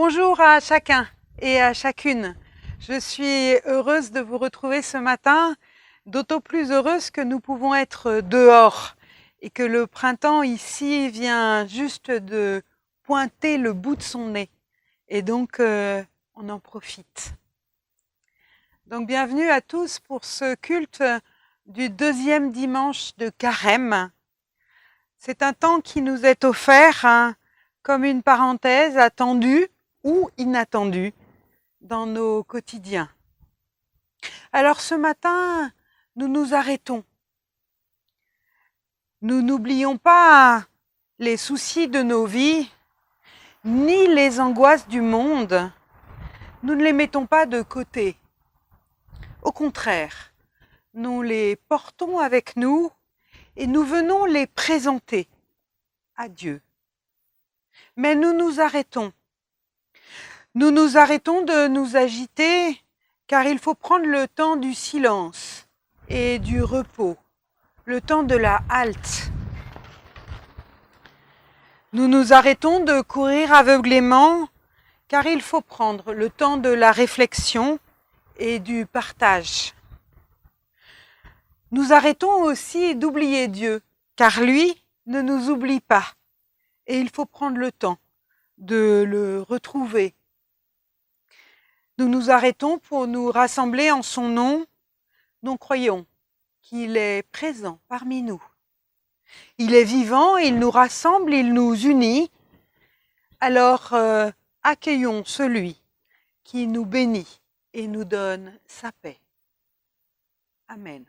Bonjour à chacun et à chacune. Je suis heureuse de vous retrouver ce matin, d'autant plus heureuse que nous pouvons être dehors et que le printemps ici vient juste de pointer le bout de son nez. Et donc, on en profite. Donc, bienvenue à tous pour ce culte du deuxième dimanche de Carême. C'est un temps qui nous est offert comme une parenthèse attendue ou inattendue dans nos quotidiens. Alors ce matin, nous nous arrêtons. Nous n'oublions pas les soucis de nos vies, ni les angoisses du monde. Nous ne les mettons pas de côté. Au contraire, nous les portons avec nous et nous venons les présenter à Dieu. Mais nous nous arrêtons. Nous nous arrêtons de nous agiter car il faut prendre le temps du silence et du repos, le temps de la halte. Nous nous arrêtons de courir aveuglément car il faut prendre le temps de la réflexion et du partage. Nous arrêtons aussi d'oublier Dieu car lui ne nous oublie pas et il faut prendre le temps de le retrouver. Nous nous arrêtons pour nous rassembler en son nom. Nous croyons qu'il est présent parmi nous. Il est vivant, il nous rassemble, il nous unit. Alors, accueillons celui qui nous bénit et nous donne sa paix. Amen.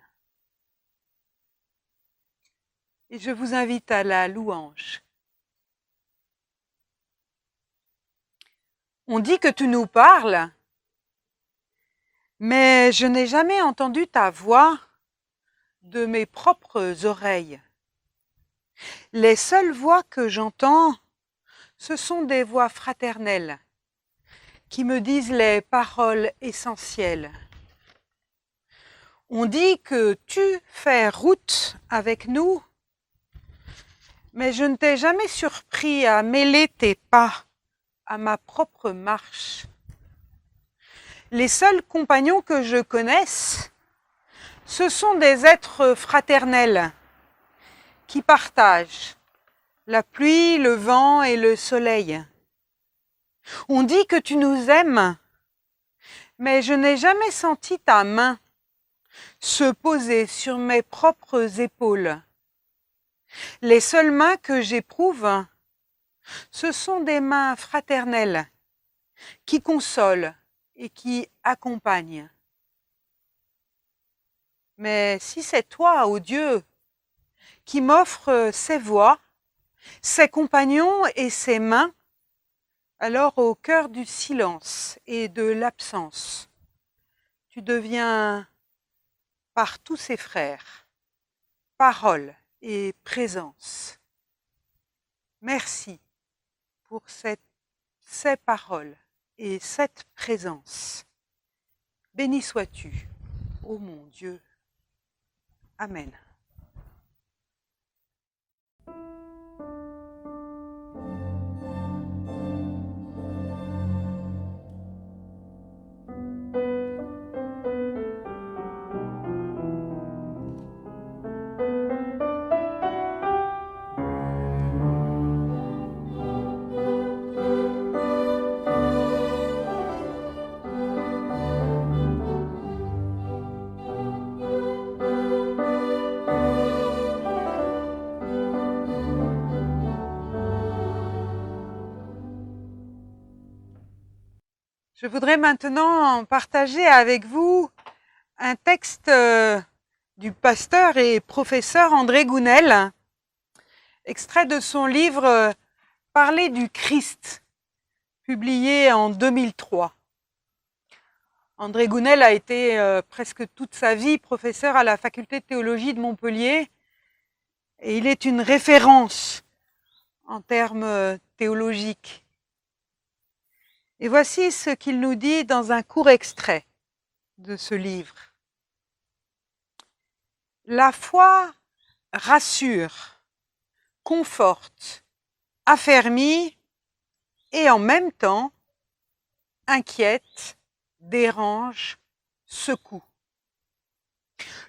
Et je vous invite à la louange. On dit que tu nous parles, mais je n'ai jamais entendu ta voix de mes propres oreilles. Les seules voix que j'entends, ce sont des voix fraternelles qui me disent les paroles essentielles. On dit que tu fais route avec nous, mais je ne t'ai jamais surpris à mêler tes pas à ma propre marche. Les seuls compagnons que je connaisse, ce sont des êtres fraternels qui partagent la pluie, le vent et le soleil. On dit que tu nous aimes, mais je n'ai jamais senti ta main se poser sur mes propres épaules. Les seules mains que j'éprouve, ce sont des mains fraternelles qui consolent et qui accompagnent. Mais si c'est toi, ô Dieu, qui m'offre ces voix, ces compagnons et ces mains, alors au cœur du silence et de l'absence, tu deviens par tous ces frères, parole et présence. Merci pour ces paroles et cette présence. Béni sois-tu, ô mon Dieu. Amen. Je voudrais maintenant partager avec vous un texte du pasteur et professeur André Gounel, extrait de son livre « Parler du Christ », publié en 2003. André Gounel a été presque toute sa vie professeur à la faculté de théologie de Montpellier et il est une référence en termes théologiques. Et voici ce qu'il nous dit dans un court extrait de ce livre. La foi rassure, conforte, affermit et en même temps inquiète, dérange, secoue.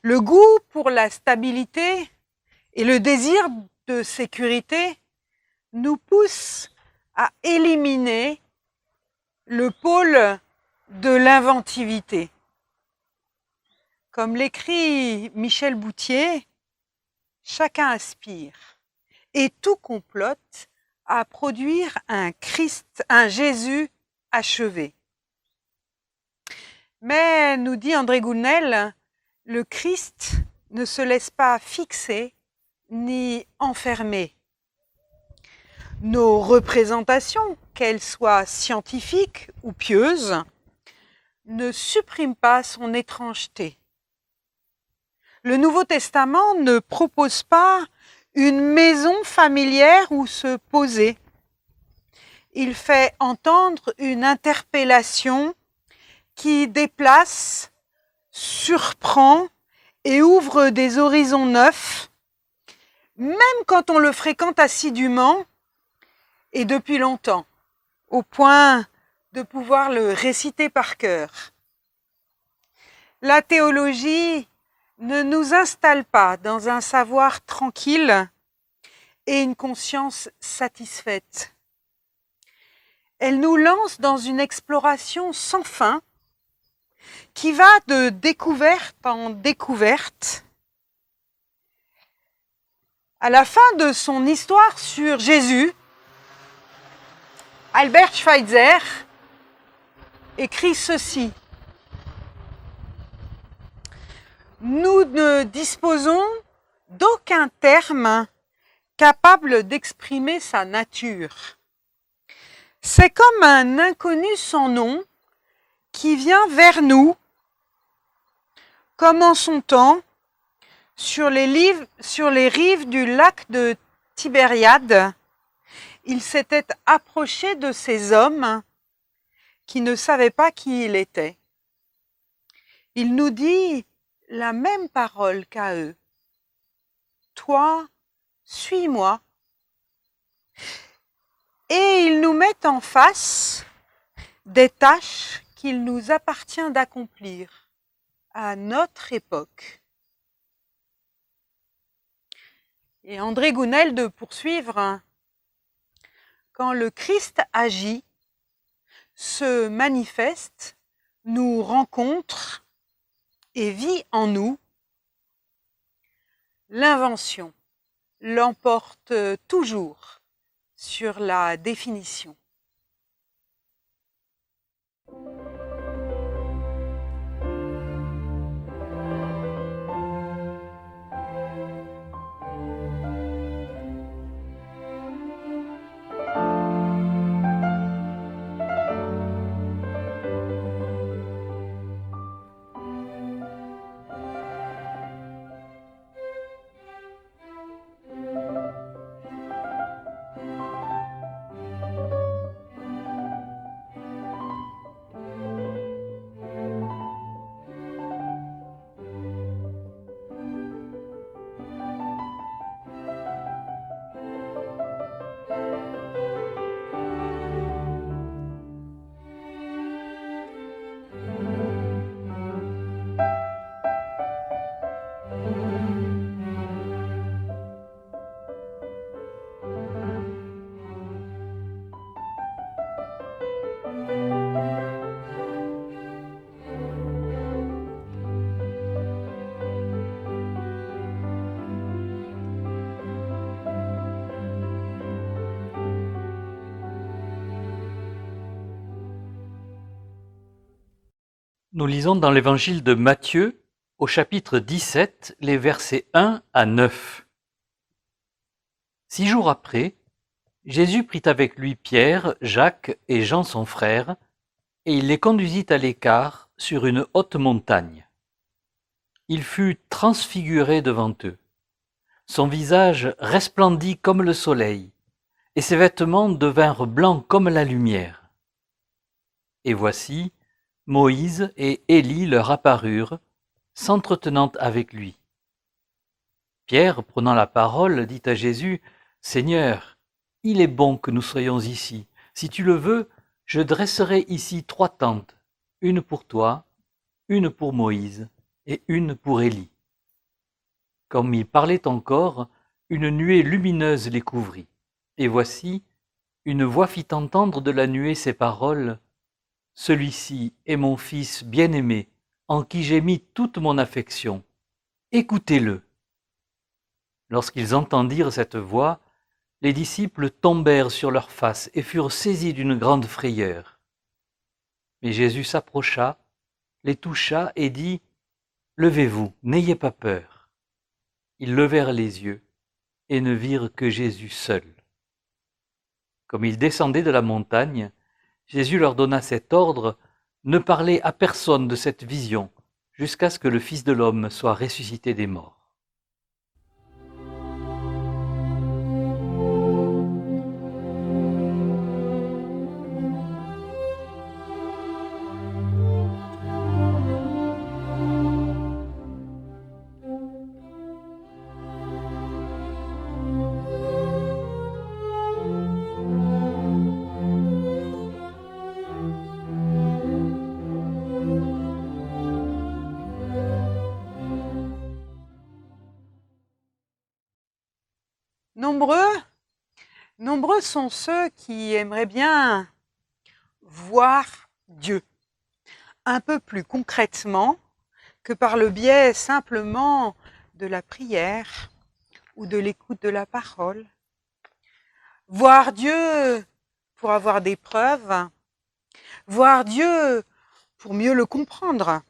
Le goût pour la stabilité et le désir de sécurité nous poussent à éliminer le pôle de l'inventivité. Comme l'écrit Michel Boutier, chacun aspire et tout complote à produire un Christ, un Jésus achevé. Mais, nous dit André Gounel, le Christ ne se laisse pas fixer ni enfermer. Nos représentations, qu'elles soient scientifiques ou pieuses, ne suppriment pas son étrangeté. Le Nouveau Testament ne propose pas une maison familière où se poser. Il fait entendre une interpellation qui déplace, surprend et ouvre des horizons neufs, même quand on le fréquente assidûment et depuis longtemps, au point de pouvoir le réciter par cœur. La théologie ne nous installe pas dans un savoir tranquille et une conscience satisfaite. Elle nous lance dans une exploration sans fin qui va de découverte en découverte. À la fin de son histoire sur Jésus, Albert Schweitzer écrit ceci. Nous ne disposons d'aucun terme capable d'exprimer sa nature. C'est comme un inconnu sans nom qui vient vers nous, comme en son temps, sur les rives du lac de Tibériade, il s'était approché de ces hommes qui ne savaient pas qui il était. Il nous dit la même parole qu'à eux. Toi, suis-moi. Et il nous met en face des tâches qu'il nous appartient d'accomplir à notre époque. Et André Gounel de poursuivre, quand le Christ agit, se manifeste, nous rencontre et vit en nous, l'invention l'emporte toujours sur la définition. Nous lisons dans l'évangile de Matthieu, au chapitre 17, les versets 1 à 9. 6 jours après, Jésus prit avec lui Pierre, Jacques et Jean son frère, et il les conduisit à l'écart sur une haute montagne. Il fut transfiguré devant eux. Son visage resplendit comme le soleil, et ses vêtements devinrent blancs comme la lumière. Et voici, Moïse et Élie leur apparurent, s'entretenant avec lui. Pierre, prenant la parole, dit à Jésus, « Seigneur, il est bon que nous soyons ici. Si tu le veux, Je dresserai ici 3 tentes, une pour toi, une pour Moïse et une pour Élie. Comme il parlait encore, une nuée lumineuse les couvrit. Et voici, une voix fit entendre de la nuée ces paroles. Celui-ci est mon fils bien-aimé, en qui j'ai mis toute mon affection. Écoutez-le. Lorsqu'ils entendirent cette voix, les disciples tombèrent sur leurs faces et furent saisis d'une grande frayeur. Mais Jésus s'approcha, les toucha et dit, « Levez-vous, n'ayez pas peur. » Ils levèrent les yeux et ne virent que Jésus seul. Comme ils descendaient de la montagne, Jésus leur donna cet ordre, « Ne parlez à personne de cette vision, jusqu'à ce que le Fils de l'homme soit ressuscité des morts. » Nombreux sont ceux qui aimeraient bien voir Dieu un peu plus concrètement que par le biais simplement de la prière ou de l'écoute de la parole. Voir Dieu pour avoir des preuves, voir Dieu pour mieux le comprendre,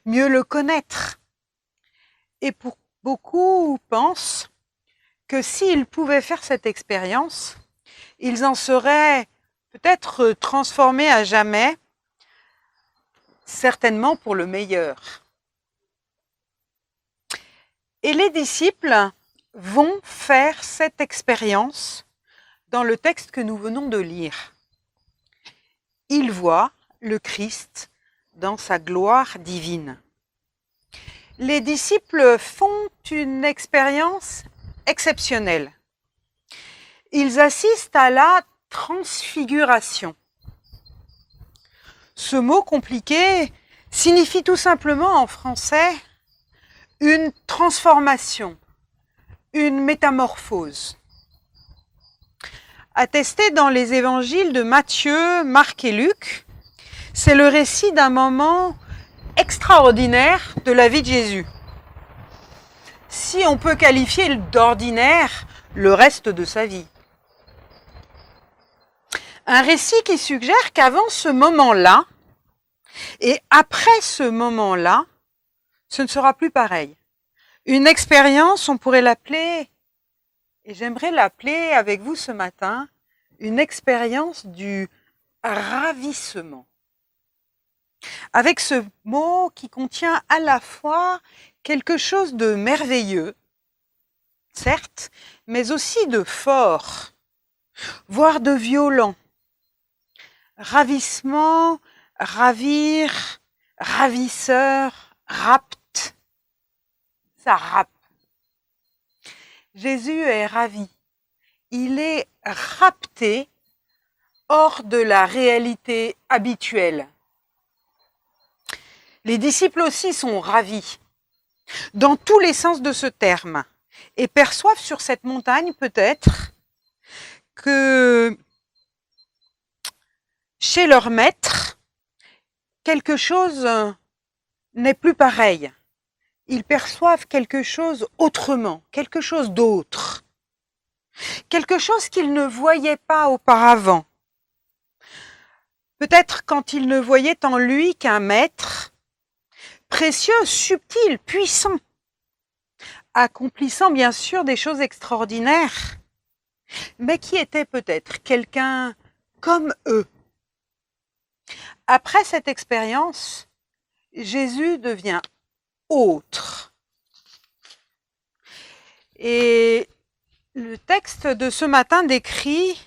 mieux le connaître. Et pour beaucoup pensent que s'ils pouvaient faire cette expérience, ils en seraient peut-être transformés à jamais, certainement pour le meilleur. Et les disciples vont faire cette expérience dans le texte que nous venons de lire. Ils voient le Christ dans sa gloire divine. Les disciples font une expérience exceptionnelle. Ils assistent à la transfiguration. Ce mot compliqué signifie tout simplement en français une transformation, une métamorphose. Attesté dans les évangiles de Matthieu, Marc et Luc, c'est le récit d'un moment extraordinaire de la vie de Jésus. Si on peut qualifier d'ordinaire le reste de sa vie. Un récit qui suggère qu'avant ce moment-là, et après ce moment-là, ce ne sera plus pareil. Une expérience, on pourrait l'appeler, et j'aimerais l'appeler avec vous ce matin, une expérience du ravissement. Avec ce mot qui contient à la fois quelque chose de merveilleux, certes, mais aussi de fort, voire de violent. Ravissement, ravir, ravisseur, rapte. Ça rappe. Jésus est ravi. Il est rapté hors de la réalité habituelle. Les disciples aussi sont ravis, dans tous les sens de ce terme, et perçoivent sur cette montagne peut-être que chez leur maître, quelque chose n'est plus pareil. Ils perçoivent quelque chose autrement, quelque chose d'autre, quelque chose qu'ils ne voyaient pas auparavant. Peut-être quand ils ne voyaient en lui qu'un maître, précieux, subtil, puissant, accomplissant bien sûr des choses extraordinaires, mais qui était peut-être quelqu'un comme eux. Après cette expérience, Jésus devient autre. Et le texte de ce matin décrit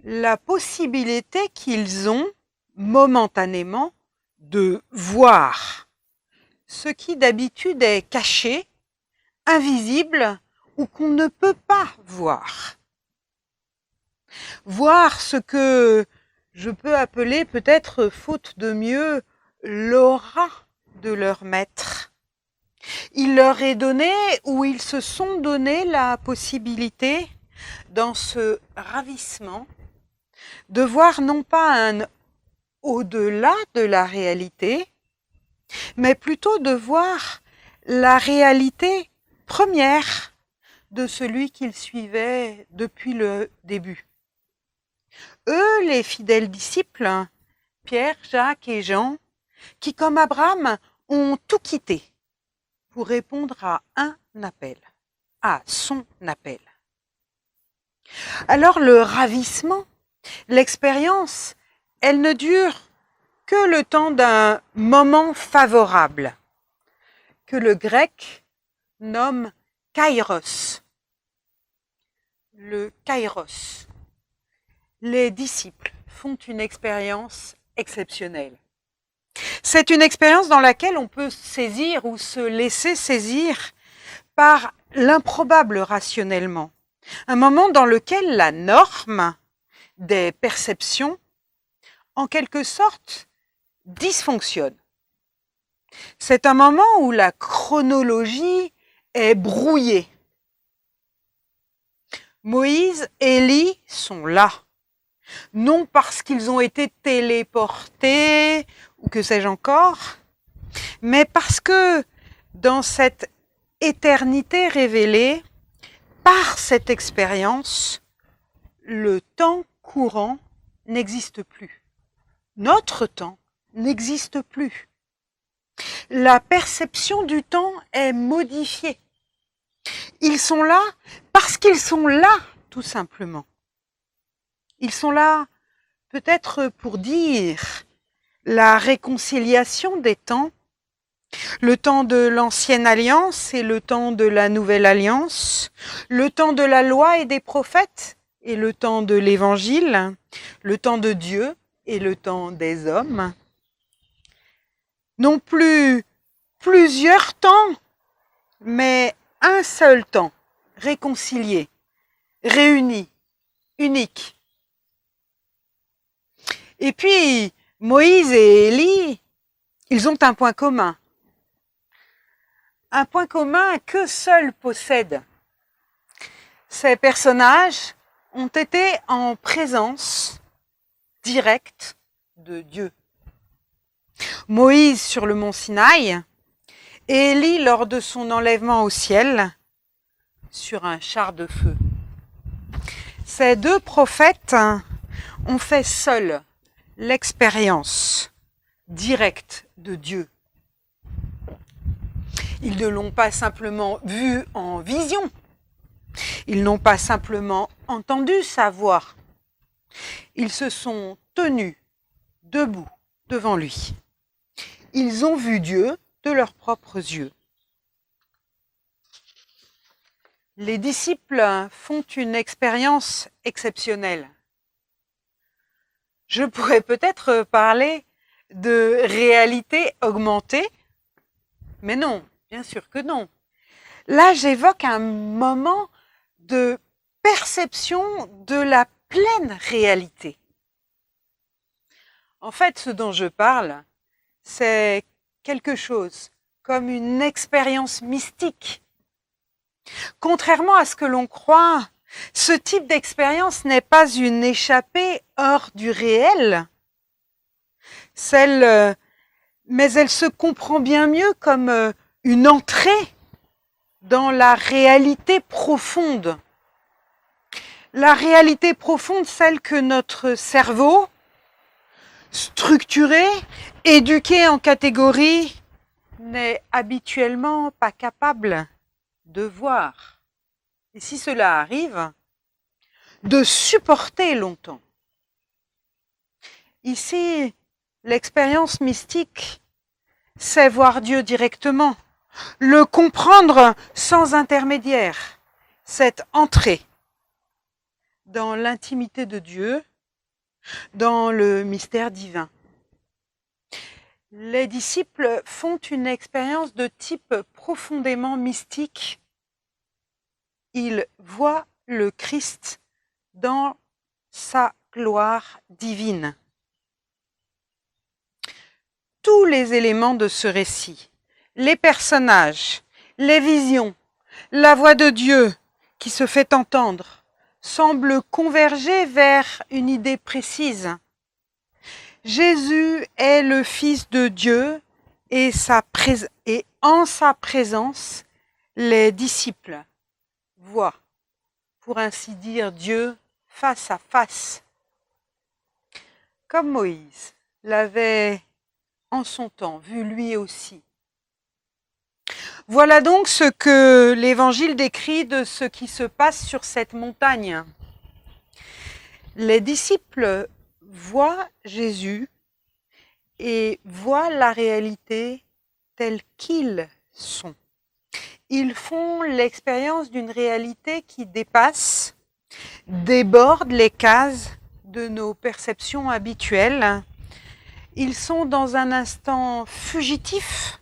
la possibilité qu'ils ont momentanément de voir ce qui d'habitude est caché, invisible ou qu'on ne peut pas voir. Voir ce que je peux appeler peut-être, faute de mieux, l'aura de leur maître. Il leur est donné, ou ils se sont donné la possibilité, dans ce ravissement, de voir non pas un au-delà de la réalité, mais plutôt de voir la réalité première de celui qu'ils suivaient depuis le début. Eux, les fidèles disciples, Pierre, Jacques et Jean, qui comme Abraham ont tout quitté pour répondre à un appel, à son appel. Alors le ravissement, l'expérience, elle ne dure que le temps d'un moment favorable, que le grec nomme kairos. Le kairos. Les disciples font une expérience exceptionnelle. C'est une expérience dans laquelle on peut saisir ou se laisser saisir par l'improbable rationnellement. Un moment dans lequel la norme des perceptions, en quelque sorte, dysfonctionne. C'est un moment où la chronologie est brouillée. Moïse et Élie sont là. Non parce qu'ils ont été téléportés, ou que sais-je encore, mais parce que dans cette éternité révélée, par cette expérience, le temps courant n'existe plus. Notre temps n'existe plus. La perception du temps est modifiée. Ils sont là parce qu'ils sont là, tout simplement. Ils sont là peut-être pour dire la réconciliation des temps, le temps de l'ancienne alliance et le temps de la nouvelle alliance, le temps de la loi et des prophètes et le temps de l'évangile, le temps de Dieu et le temps des hommes. Non plus plusieurs temps, mais un seul temps, réconcilié, réuni, unique. Et puis, Moïse et Élie, ils ont un point commun. Un point commun que seuls possèdent. Ces personnages ont été en présence directe de Dieu. Moïse sur le mont Sinaï et Élie lors de son enlèvement au ciel sur un char de feu. Ces deux prophètes ont fait seuls l'expérience directe de Dieu. Ils ne l'ont pas simplement vu en vision. Ils n'ont pas simplement entendu sa voix. Ils se sont tenus debout devant lui. Ils ont vu Dieu de leurs propres yeux. Les disciples font une expérience exceptionnelle. Je pourrais peut-être parler de réalité augmentée, mais non, bien sûr que non. Là, j'évoque un moment de perception de la pleine réalité. En fait, ce dont je parle, c'est quelque chose comme une expérience mystique. Contrairement à ce que l'on croit, ce type d'expérience n'est pas une échappée hors du réel, mais elle se comprend bien mieux comme une entrée dans la réalité profonde. La réalité profonde, celle que notre cerveau, structuré, éduqué en catégories, n'est habituellement pas capable de voir. Et si cela arrive, de supporter longtemps. Ici, l'expérience mystique, c'est voir Dieu directement, le comprendre sans intermédiaire, cette entrée dans l'intimité de Dieu, dans le mystère divin. Les disciples font une expérience de type profondément mystique. Ils voient le Christ dans sa gloire divine. tous les éléments de ce récit, les personnages, les visions, la voix de Dieu qui se fait entendre, semblent converger vers une idée précise. Jésus est le Fils de Dieu et en sa présence, les disciples voient, pour ainsi dire, Dieu face à face. Comme Moïse l'avait en son temps vu lui aussi. Voilà donc ce que l'Évangile décrit de ce qui se passe sur cette montagne. Les disciples voient Jésus et voient la réalité telle qu'ils sont. Ils font l'expérience d'une réalité qui dépasse, déborde les cases de nos perceptions habituelles. Ils sont dans un instant fugitif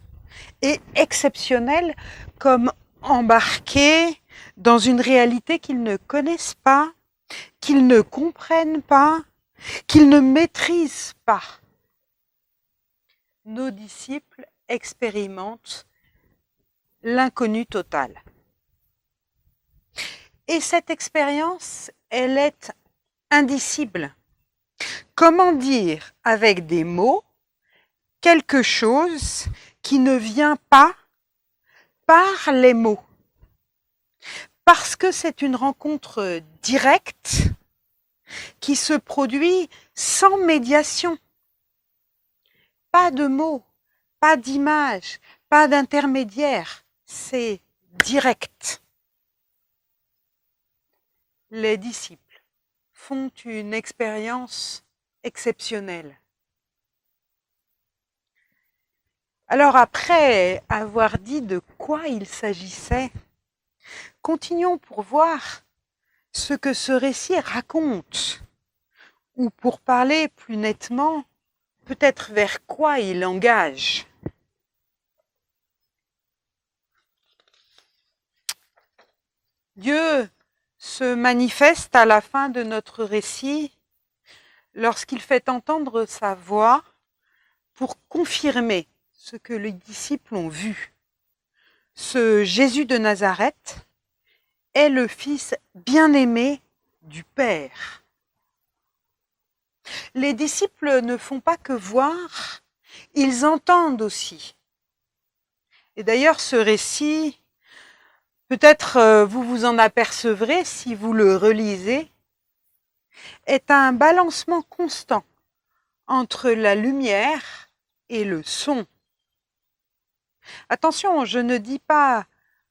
et exceptionnel, comme embarqués dans une réalité qu'ils ne connaissent pas, qu'ils ne comprennent pas, qu'ils ne maîtrisent pas. Nos disciples expérimentent l'inconnu total. Et cette expérience, elle est indicible. Comment dire avec des mots quelque chose qui ne vient pas par les mots? Parce que c'est une rencontre directe qui se produit sans médiation. Pas de mots, pas d'image, pas d'intermédiaire, c'est direct. Les disciples font une expérience exceptionnelle. Alors après avoir dit de quoi il s'agissait, continuons pour voir ce que ce récit raconte, ou pour parler plus nettement, peut-être vers quoi il engage. Dieu se manifeste à la fin de notre récit lorsqu'il fait entendre sa voix pour confirmer ce que les disciples ont vu. Ce Jésus de Nazareth est le Fils bien-aimé du Père. Les disciples ne font pas que voir, ils entendent aussi. Et d'ailleurs, ce récit, peut-être vous vous en apercevrez si vous le relisez, est un balancement constant entre la lumière et le son. Attention, je ne dis pas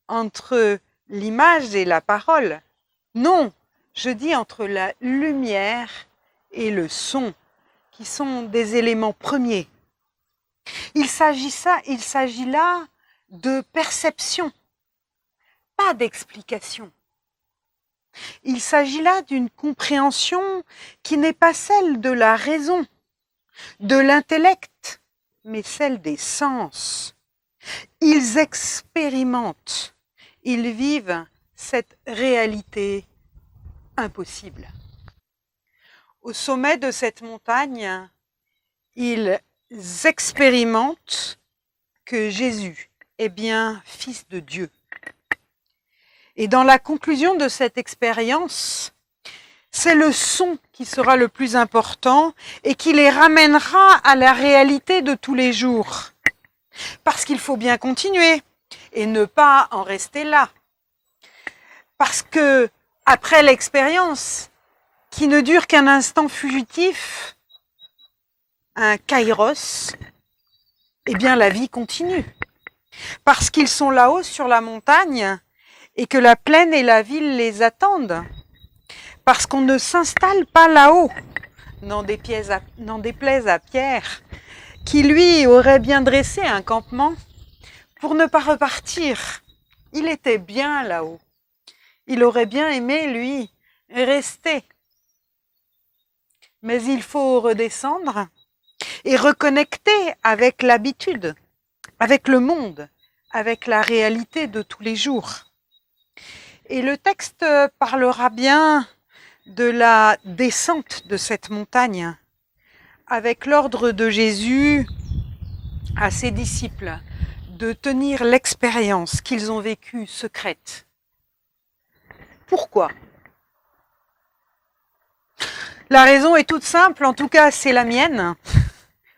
entre l'image et la parole. Non, je dis entre la lumière et le son, qui sont des éléments premiers. Il s'agit là de perception, pas d'explication. Il s'agit là d'une compréhension qui n'est pas celle de la raison, de l'intellect, mais celle des sens. Ils expérimentent, ils vivent cette réalité impossible. Au sommet de cette montagne, ils expérimentent que Jésus est bien Fils de Dieu. Et dans la conclusion de cette expérience, c'est le son qui sera le plus important et qui les ramènera à la réalité de tous les jours. Parce qu'il faut bien continuer et ne pas en rester là. Parce que, après l'expérience, qui ne dure qu'un instant fugitif, un kairos, eh bien la vie continue. Parce qu'ils sont là-haut sur la montagne et que la plaine et la ville les attendent. Parce qu'on ne s'installe pas là-haut, n'en déplaise à Pierre, qui lui aurait bien dressé un campement pour ne pas repartir. Il était bien là-haut. Il aurait bien aimé, lui, rester. Mais il faut redescendre et reconnecter avec l'habitude, avec le monde, avec la réalité de tous les jours. Et le texte parlera bien de la descente de cette montagne, avec l'ordre de Jésus à ses disciples de tenir l'expérience qu'ils ont vécue secrète. Pourquoi ? La raison est toute simple, en tout cas c'est la mienne.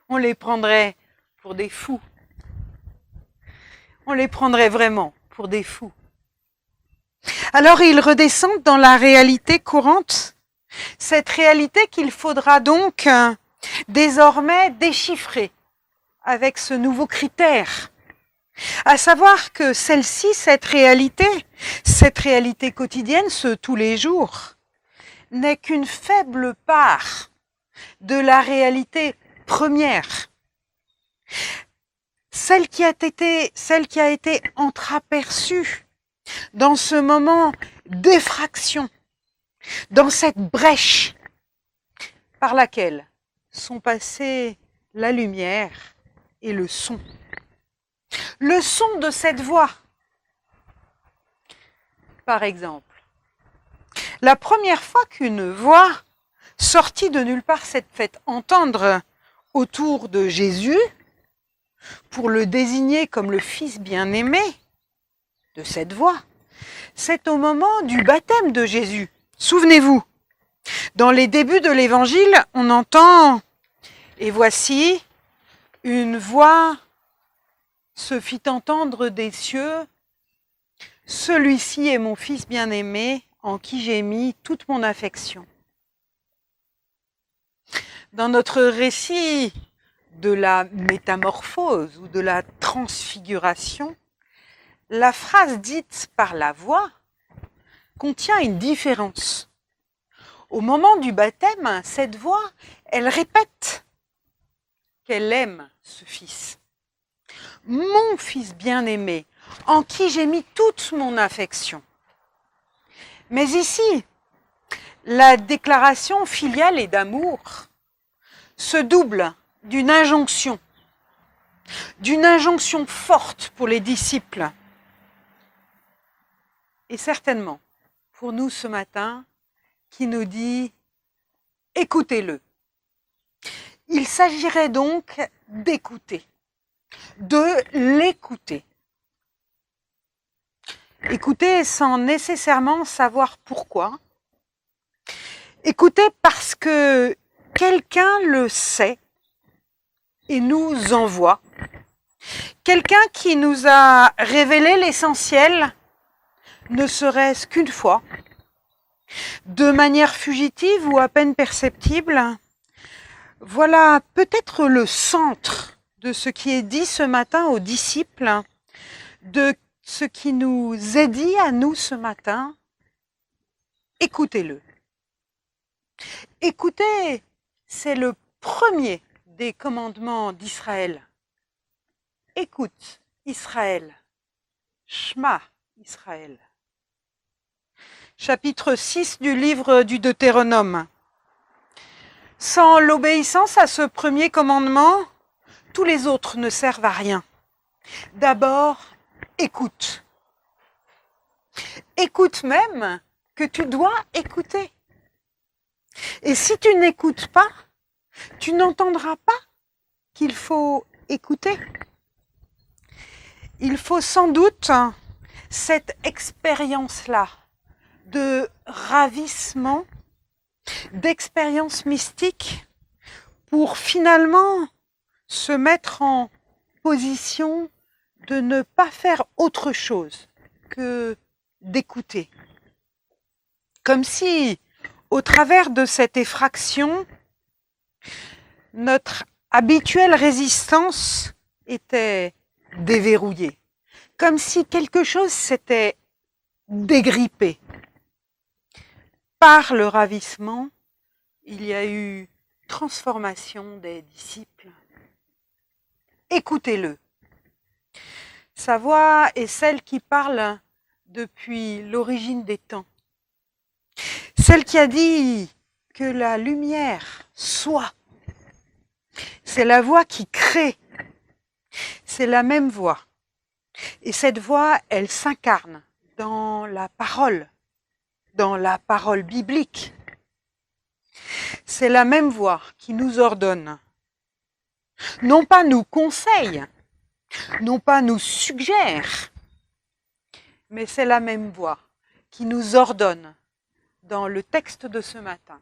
On les prendrait pour des fous. On les prendrait vraiment pour des fous. Alors ils redescendent dans la réalité courante, cette réalité qu'il faudra donc désormais déchiffrer avec ce nouveau critère, à savoir que celle-ci, cette réalité quotidienne, ce tous les jours, n'est qu'une faible part de la réalité première, celle qui a été entreaperçue dans ce moment d'effraction, dans cette brèche par laquelle sont passés la lumière et le son. Le son de cette voix, par exemple. La première fois qu'une voix sortie de nulle part s'est faite entendre autour de Jésus, pour le désigner comme le Fils bien-aimé de cette voix, c'est au moment du baptême de Jésus. Souvenez-vous, dans les débuts de l'Évangile, on entend « Et voici, une voix se fit entendre des cieux, celui-ci est mon Fils bien-aimé, en qui j'ai mis toute mon affection. » Dans notre récit de la métamorphose ou de la transfiguration, la phrase dite par la voix contient une différence. Au moment du baptême, cette voix, elle répète qu'elle aime ce Fils. Mon Fils bien-aimé, en qui j'ai mis toute mon affection. Mais ici, la déclaration filiale et d'amour se double d'une injonction forte pour les disciples. Et certainement, pour nous ce matin, qui nous dit « écoutez-le ». Il s'agirait donc d'écouter, de l'écouter. Écouter sans nécessairement savoir pourquoi. Écouter parce que quelqu'un le sait et nous envoie. Quelqu'un qui nous a révélé l'essentiel, ne serait-ce qu'une fois, de manière fugitive ou à peine perceptible. Voilà peut-être le centre de ce qui est dit ce matin aux disciples, de ce qui nous est dit à nous ce matin. Écoutez-le. Écoutez, c'est le premier des commandements d'Israël. Écoute, Israël. Shema, Israël. Chapitre 6 du livre du Deutéronome. Sans l'obéissance à ce premier commandement, tous les autres ne servent à rien. D'abord, écoute. Écoute même que tu dois écouter. Et si tu n'écoutes pas, tu n'entendras pas qu'il faut écouter. Il faut sans doute cette expérience-là de ravissement, d'expérience mystique pour finalement se mettre en position de ne pas faire autre chose que d'écouter. Comme si, au travers de cette effraction, notre habituelle résistance était déverrouillée. Comme si quelque chose s'était dégrippé. Par le ravissement, il y a eu transformation des disciples. Écoutez-le. Sa voix est celle qui parle depuis l'origine des temps. Celle qui a dit que la lumière soit. C'est la voix qui crée. C'est la même voix. Et cette voix, elle s'incarne dans la parole biblique. C'est la même voix qui nous ordonne non pas nous conseille, non pas nous suggère, mais c'est la même voix qui nous ordonne, dans le texte de ce matin,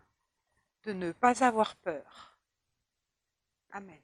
de ne pas avoir peur. Amen.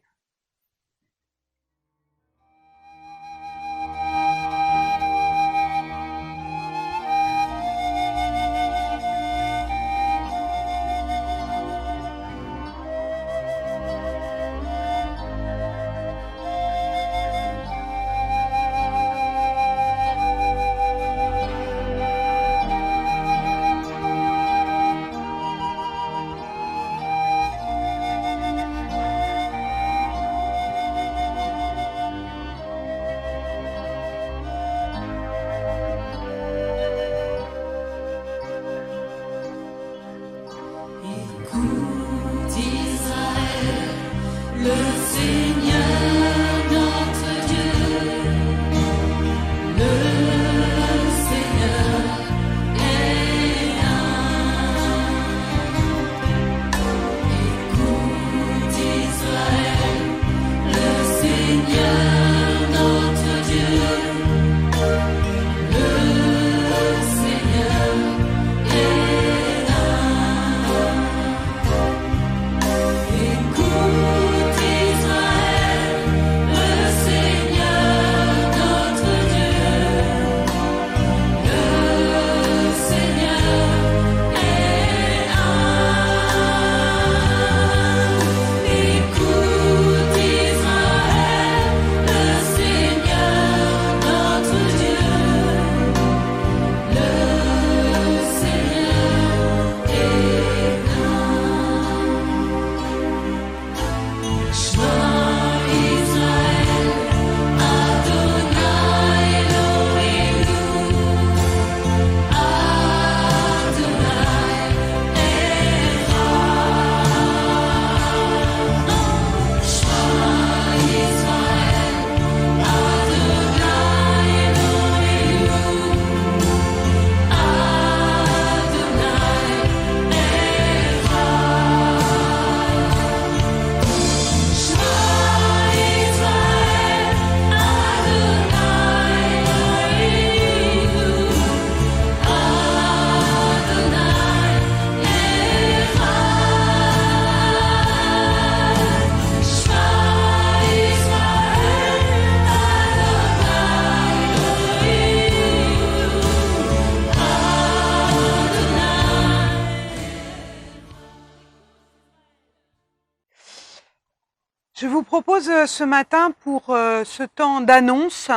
Je vous propose ce matin, pour ce temps d'annonce,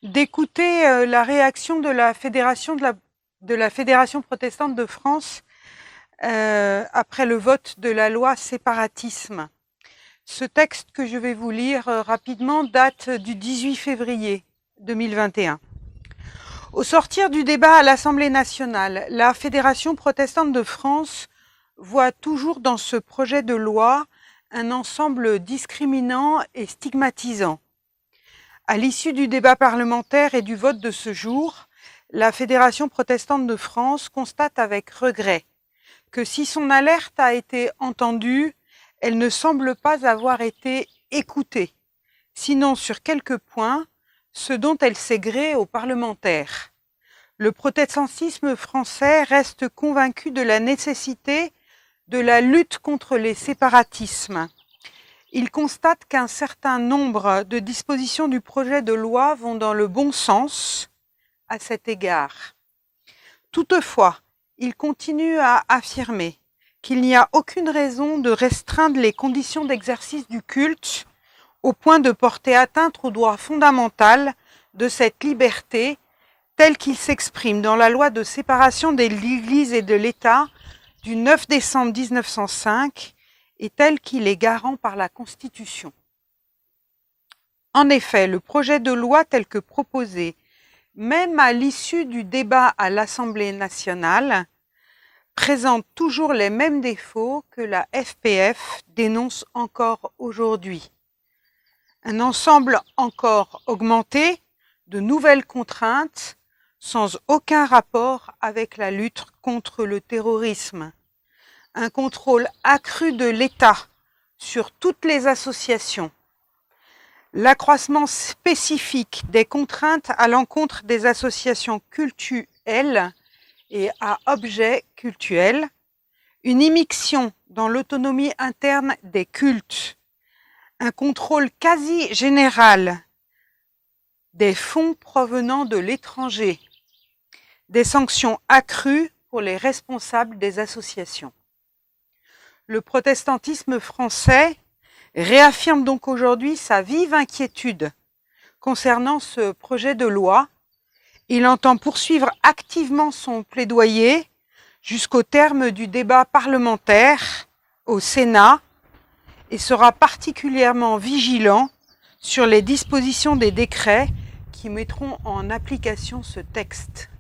d'écouter la réaction de la Fédération protestante de France après le vote de la loi séparatisme. Ce texte que je vais vous lire rapidement date du 18 février 2021. Au sortir du débat à l'Assemblée nationale, la Fédération protestante de France voit toujours dans ce projet de loi un ensemble discriminant et stigmatisant. À l'issue du débat parlementaire et du vote de ce jour, la Fédération protestante de France constate avec regret que si son alerte a été entendue, elle ne semble pas avoir été écoutée, sinon sur quelques points, ce dont elle s'est gré aux parlementaires. Le protestantisme français reste convaincu de la nécessité de la lutte contre les séparatismes. Il constate qu'un certain nombre de dispositions du projet de loi vont dans le bon sens à cet égard. Toutefois, il continue à affirmer qu'il n'y a aucune raison de restreindre les conditions d'exercice du culte au point de porter atteinte au droit fondamental de cette liberté tel qu'il s'exprime dans la loi de séparation de l'Église et de l'État du 9 décembre 1905 et tel qu'il est garant par la Constitution. En effet, le projet de loi tel que proposé, même à l'issue du débat à l'Assemblée nationale, présente toujours les mêmes défauts que la FPF dénonce encore aujourd'hui. Un ensemble encore augmenté de nouvelles contraintes sans aucun rapport avec la lutte contre le terrorisme. Un contrôle accru de l'État sur toutes les associations, l'accroissement spécifique des contraintes à l'encontre des associations cultuelles et à objets cultuels, une immixtion dans l'autonomie interne des cultes, un contrôle quasi général des fonds provenant de l'étranger, des sanctions accrues pour les responsables des associations. Le protestantisme français réaffirme donc aujourd'hui sa vive inquiétude concernant ce projet de loi. Il entend poursuivre activement son plaidoyer jusqu'au terme du débat parlementaire au Sénat et sera particulièrement vigilant sur les dispositions des décrets qui mettront en application ce texte.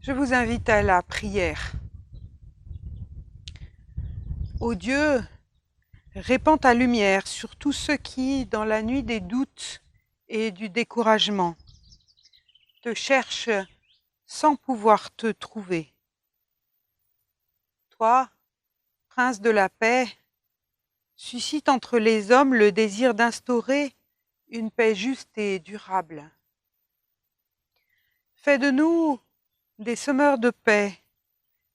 Je vous invite à la prière. Ô Dieu, répands ta lumière sur tous ceux qui, dans la nuit des doutes et du découragement, te cherchent sans pouvoir te trouver. Toi, Prince de la paix, suscite entre les hommes le désir d'instaurer une paix juste et durable. Fais de nous des semeurs de paix,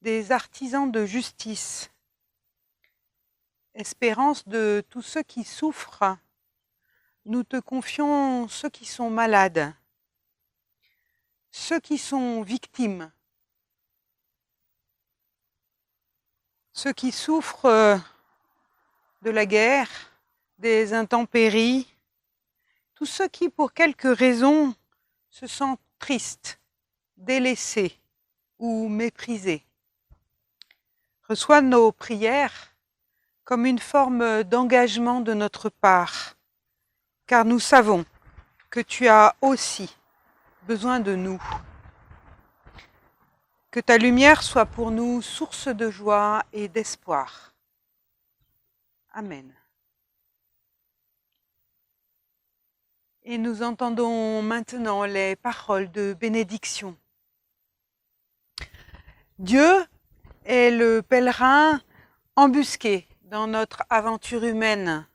des artisans de justice, espérance de tous ceux qui souffrent. Nous te confions ceux qui sont malades, ceux qui sont victimes, ceux qui souffrent de la guerre, des intempéries, tous ceux qui, pour quelque raison, se sentent tristes, délaissés ou méprisés. Reçois nos prières comme une forme d'engagement de notre part, car nous savons que tu as aussi besoin de nous. Que ta lumière soit pour nous source de joie et d'espoir. Amen. Et nous entendons maintenant les paroles de bénédiction. Dieu est le pèlerin embusqué dans notre aventure humaine.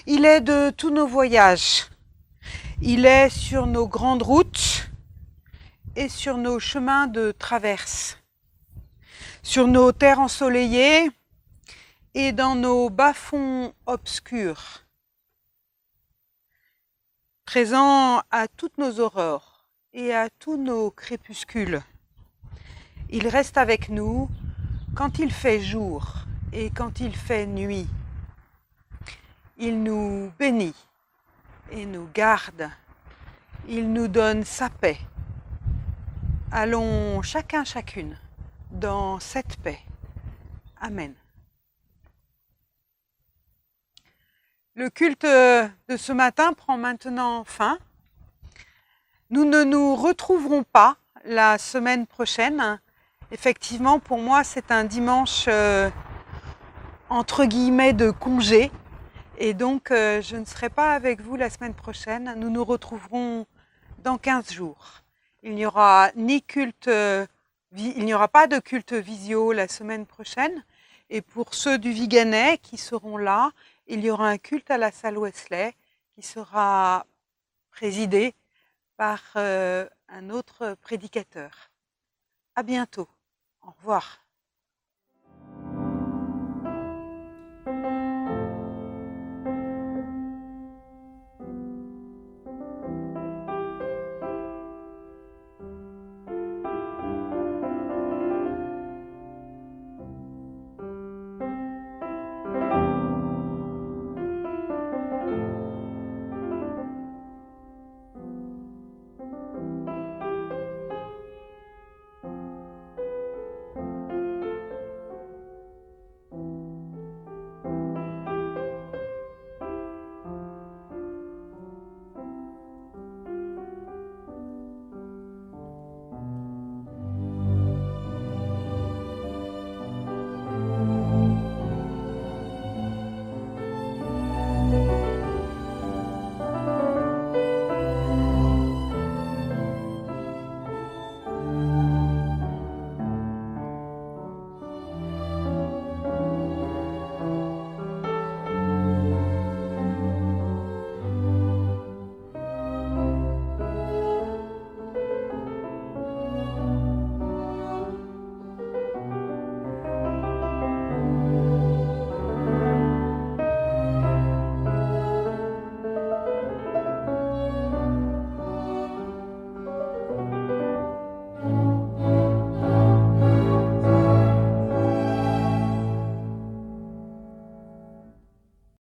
Il est de tous nos voyages. Il est sur nos grandes routes et sur nos chemins de traverse, sur nos terres ensoleillées et dans nos bas-fonds obscurs, présent à toutes nos aurores et à tous nos crépuscules. Il reste avec nous quand il fait jour et quand il fait nuit. Il nous bénit et nous garde. Il nous donne sa paix. Allons chacune dans cette paix. Amen. Le culte de ce matin prend maintenant fin. Nous ne nous retrouverons pas la semaine prochaine. Effectivement, pour moi, c'est un dimanche entre guillemets de congé. Et donc, je ne serai pas avec vous la semaine prochaine. Nous nous retrouverons dans 15 jours. Il n'y aura pas de culte visio la semaine prochaine. Et pour ceux du Viganais qui seront là, il y aura un culte à la salle Wesley qui sera présidé par un autre prédicateur. À bientôt. Au revoir.